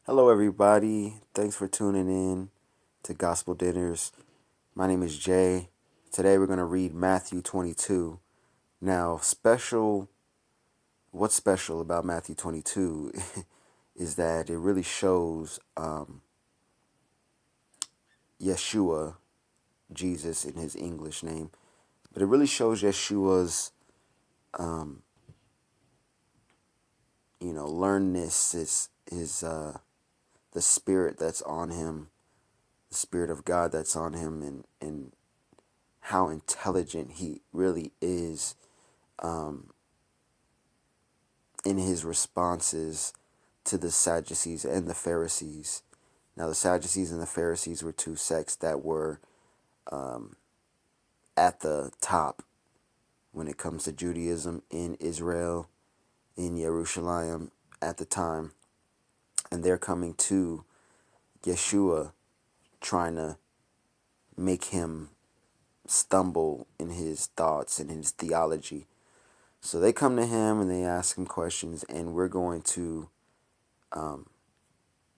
Hello, everybody. Thanks for tuning in to Gospel Dinners. My name is Jay. Today we're going to read Matthew 22. Now, what's special about Matthew 22 is that it really shows Yeshua, Jesus in his English name, but it really shows Yeshua's, learnness, the spirit that's on him, the spirit of God that's on him, and how intelligent he really is in his responses to the Sadducees and the Pharisees. Now, the Sadducees and the Pharisees were two sects that were at the top when it comes to Judaism in Israel, in Jerusalem at the time. And they're coming to Yeshua, trying to make him stumble in his thoughts and his theology. So they come to him and they ask him questions, and we're going to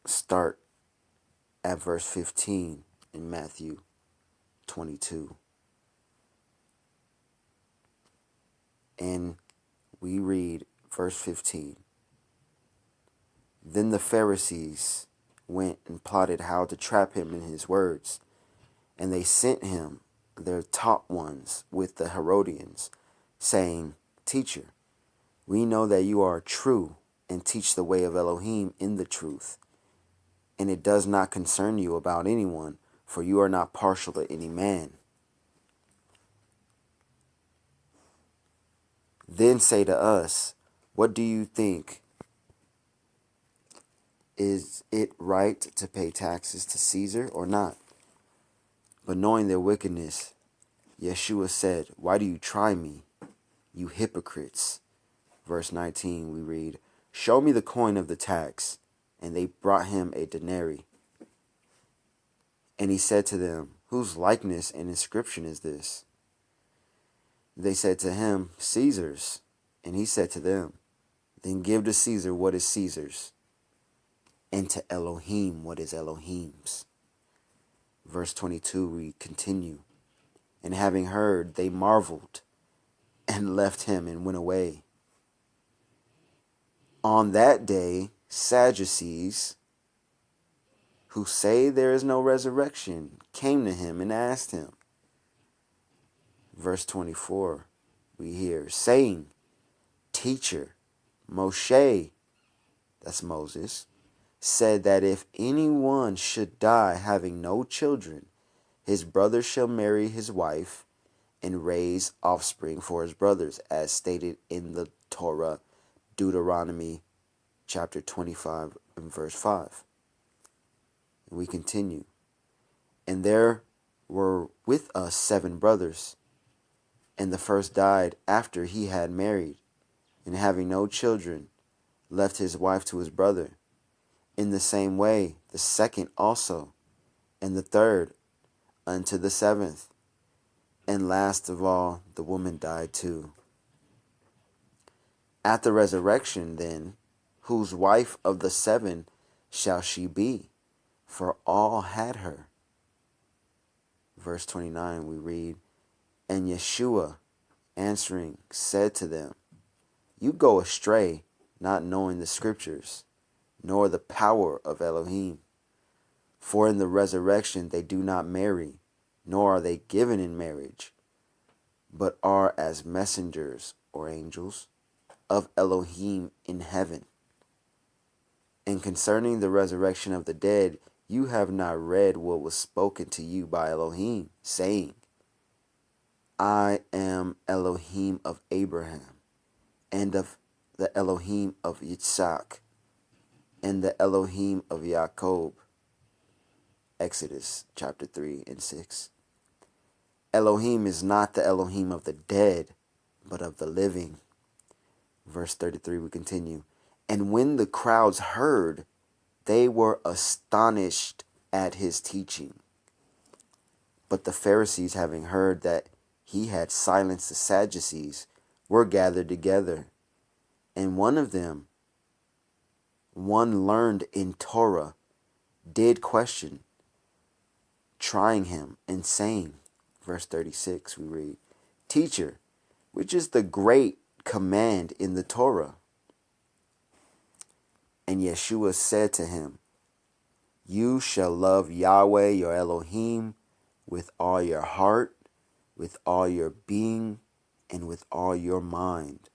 start at verse 15 in Matthew 22. And we read verse 15. Then the Pharisees went and plotted how to trap him in his words. And they sent him their taught ones with the Herodians, saying, Teacher, we know that you are true and teach the way of Elohim in the truth. And it does not concern you about anyone, for you are not partial to any man. Then say to us, what do you think? Is it right to pay taxes to Caesar or not? But knowing their wickedness, Yeshua said, Why do you try me, you hypocrites? Verse 19 we read, Show me the coin of the tax. And they brought him a denarius. And he said to them, Whose likeness and inscription is this? They said to him, Caesar's. And he said to them, Then give to Caesar what is Caesar's, and to Elohim what is Elohim's. Verse 22 we continue, And having heard, they marveled, and left him and went away. On that day, Sadducees, who say there is no resurrection, came to him and asked him. Verse 24, we hear, saying, Teacher, Moshe, that's Moses, said that if anyone should die having no children, his brother shall marry his wife and raise offspring for his brothers, as stated in the Torah, Deuteronomy chapter 25 and verse 5. And we continue. And there were with us 7 brothers, and the first died after he had married, and having no children, left his wife to his brother. In the same way, the second also, and the third unto the 7th. And last of all, the woman died too. At the resurrection, then, whose wife of the 7 shall she be? For all had her. Verse 29 we read, And Yeshua answering said to them, You go astray, not knowing the scriptures, nor the power of Elohim. For in the resurrection they do not marry, nor are they given in marriage, but are as messengers or angels of Elohim in heaven. And concerning the resurrection of the dead, you have not read what was spoken to you by Elohim, saying, I am Elohim of Abraham, and of the Elohim of Yitzhak, and the Elohim of Jacob. Exodus chapter 3 and 6. Elohim is not the Elohim of the dead, but of the living. Verse 33 we continue. And when the crowds heard, they were astonished at his teaching. But the Pharisees, having heard that he had silenced the Sadducees, were gathered together. And one of them one learned in Torah, did question, trying him and saying, verse 36 we read, Teacher, which is the great command in the Torah? And Yeshua said to him, You shall love Yahweh your Elohim with all your heart, with all your being, and with all your mind.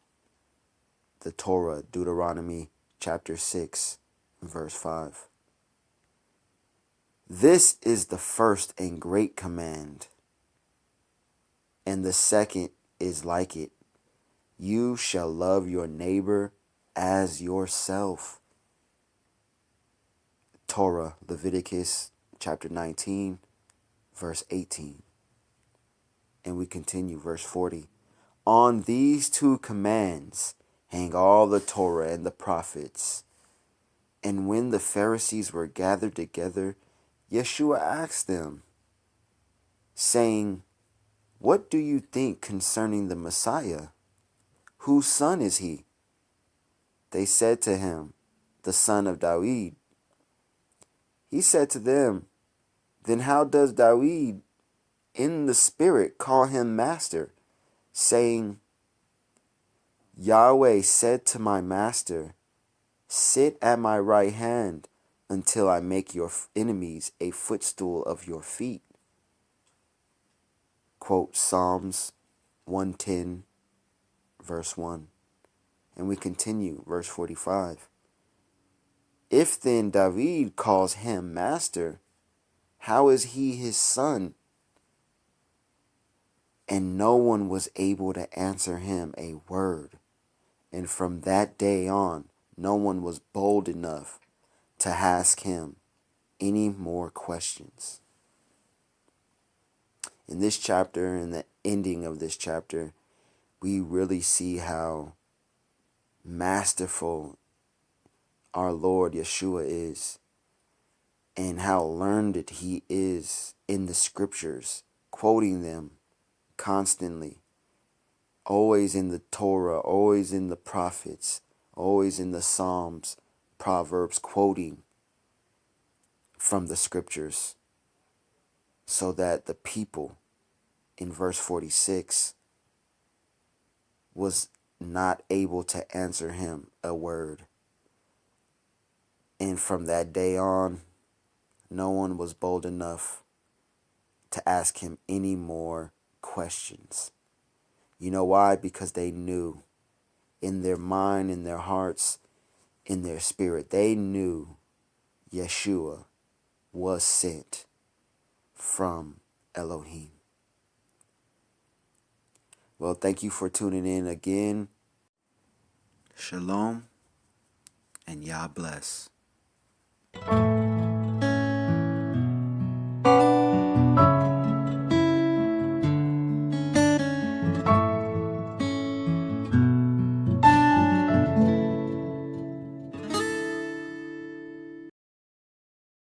The Torah, Deuteronomy chapter 6, verse 5. This is the first and great command, and the second is like it. You shall love your neighbor as yourself. Torah, Leviticus chapter 19, verse 18. And we continue, verse 40. On these two commands hang all the Torah and the prophets. And when the Pharisees were gathered together, Yeshua asked them, saying, What do you think concerning the Messiah? Whose son is he? They said to him, The son of David. He said to them, Then how does David in the Spirit call him master, saying, Yahweh said to my master, Sit at my right hand until I make your enemies a footstool of your feet. Quote Psalms 110, verse 1. And we continue, verse 45. If then David calls him master, how is he his son? And no one was able to answer him a word. And from that day on, no one was bold enough to ask him any more questions. In this chapter, in the ending of this chapter, we really see how masterful our Lord Yeshua is and how learned he is in the scriptures, quoting them constantly, always in the Torah, always in the prophets, always in the Psalms, Proverbs, quoting from the scriptures, so that the people in verse 46 was not able to answer him a word. And from that day on, no one was bold enough to ask him any more questions. You know why? Because they knew in their mind, in their hearts, in their spirit, they knew Yeshua was sent from Elohim. Well, thank you for tuning in again. Shalom and Yah bless.